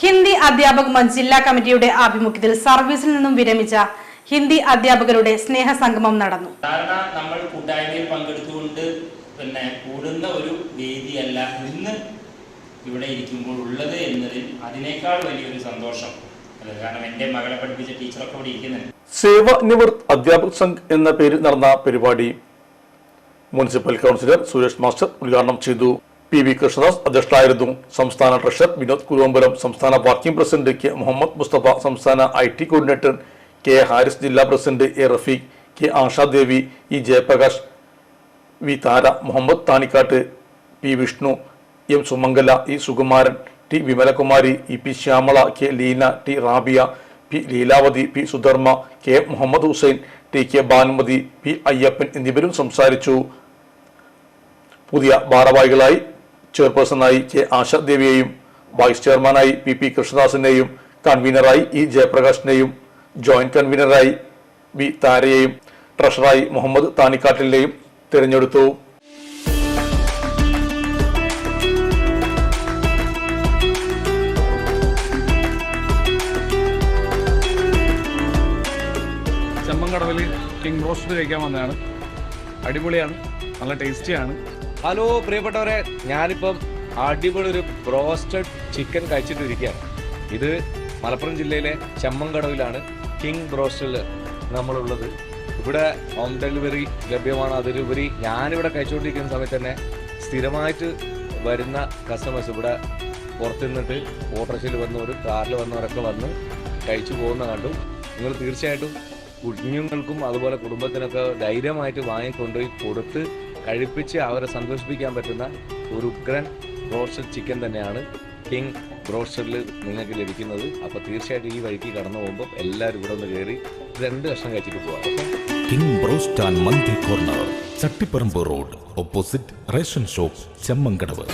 ഹിന്ദി അധ്യാപക മഞ്ച് ജില്ലാ കമ്മിറ്റിയുടെ ആഭിമുഖ്യത്തിൽ സർവീസിൽ നിന്നും വിരമിച്ച ഹിന്ദി അധ്യാപകരുടെ സ്നേഹ സംഗമം നടന്നു. നമ്മൾ കൂട്ടായ്മയിൽ പങ്കെടുത്തുകൊണ്ട് കൂടുന്ന ഒരു വേദിയല്ല ഇന്ന് ഇവിടെ ഇരിക്കുമ്പോൾ ഉള്ളത് എന്നതിൽ അതിനേക്കാൾ വലിയൊരു സന്തോഷം. കാരണം എൻ്റെ മകളെ പഠിപ്പിച്ച ടീച്ചറൊക്കെ ഇവിടെ ഇരിക്കുന്നുണ്ട്. സേവ നിവൃത്ത് അധ്യാപക് സംഘ് എന്ന പേരിൽ നടന്ന പരിപാടി മുനിസിപ്പൽ കൗൺസിലർ സുരേഷ് മാസ്റ്റർ ഉദ്ഘാടനം ചെയ്തു. PV കൃഷ്ണദാസ് അധ്യക്ഷനായിരുന്നു. സംസ്ഥാന ട്രഷറർ വിനോദ് കുരുവമ്പലം, സംസ്ഥാന working president K Muhammad Mustafa, സംസ്ഥാന IT കോർഡിനേറ്റർ K ഹാരിസ്, ജില്ലാ president A Rafeeq, K Ashadevi, E Jayaprakash, V Thara, Muhammad Thanikkattu, P Vishnu, M Sumangala, E Sukumaran, T Vimalakumari, EP Shyamala, K Leena, T Rabia, P Leelavathi, P Sudharma, K Muhammad Hussain, TK Bhanumathi, P Ayyappan എന്നിവരും സംസാരിച്ചു. പുതിയ ഭാരവാഹികളായി ചെയർപേഴ്സണായി K ആശാദേവിയെയും, വൈസ് ചെയർമാനായി PP കൃഷ്ണദാസിനെയും, കൺവീനറായി E ജയപ്രകാശിനെയും, ജോയിന്റ് കൺവീനറായി V താരയെയും, ട്രഷററായി മുഹമ്മദ് താനിക്കാട്ടിലിനെയും തിരഞ്ഞെടുത്തു. ചെമ്മങ്കടവിൽ കിങ് റോസ്റ്റ് കഴിക്കാൻ വന്നതാണ്. അടിപൊളിയാണ്, നല്ല ടേസ്റ്റിയാണ്. ഹലോ പ്രിയപ്പെട്ടവരെ, ഞാനിപ്പം അടിപൊളി ഒരു ബ്രോസ്റ്റഡ് ചിക്കൻ കഴിച്ചിട്ടിരിക്കുകയാണ്. ഇത് മലപ്പുറം ജില്ലയിലെ ചെമ്മങ്കടവിലാണ് കിങ് ബ്രോസ്റ്റിൽ നമ്മളുള്ളത്. ഇവിടെ ഹോം ഡെലിവറി ലഭ്യമാണ്. അതിലുപരി ഞാനിവിടെ കഴിച്ചുകൊണ്ടിരിക്കുന്ന സമയത്ത് തന്നെ സ്ഥിരമായിട്ട് വരുന്ന കസ്റ്റമേഴ്സ് ഇവിടെ പുറത്തു നിന്നിട്ട് ഓട്ടോറിക്ഷയിൽ വന്നവരും കാറിൽ വന്നവരൊക്കെ വന്ന് കഴിച്ചു പോകുന്ന കണ്ടു. നിങ്ങൾ തീർച്ചയായിട്ടും കുഞ്ഞുങ്ങൾക്കും അതുപോലെ കുടുംബത്തിനൊക്കെ ധൈര്യമായിട്ട് വാങ്ങിക്കൊണ്ടുപോയി കൊടുത്ത് കഴിപ്പിച്ച് അവരെ സന്തോഷിപ്പിക്കാൻ പറ്റുന്ന ഒരു ഉഗ്രൻ ബ്രോസ്റ്റഡ് ചിക്കൻ തന്നെയാണ് കിങ് ബ്രോസ്റ്റഡിൽ നിങ്ങൾക്ക് ലഭിക്കുന്നത്. അപ്പോൾ തീർച്ചയായിട്ടും ഈ വഴിക്ക് കടന്നു പോകുമ്പോൾ എല്ലാവരും ഇവിടെ ഒന്ന് കയറി 2 കഷ്ണം കഴിച്ചിട്ട് പോകാം. King broast and mandi corner, Chattiparamba road, opposite ration shop, Chemmankadavu.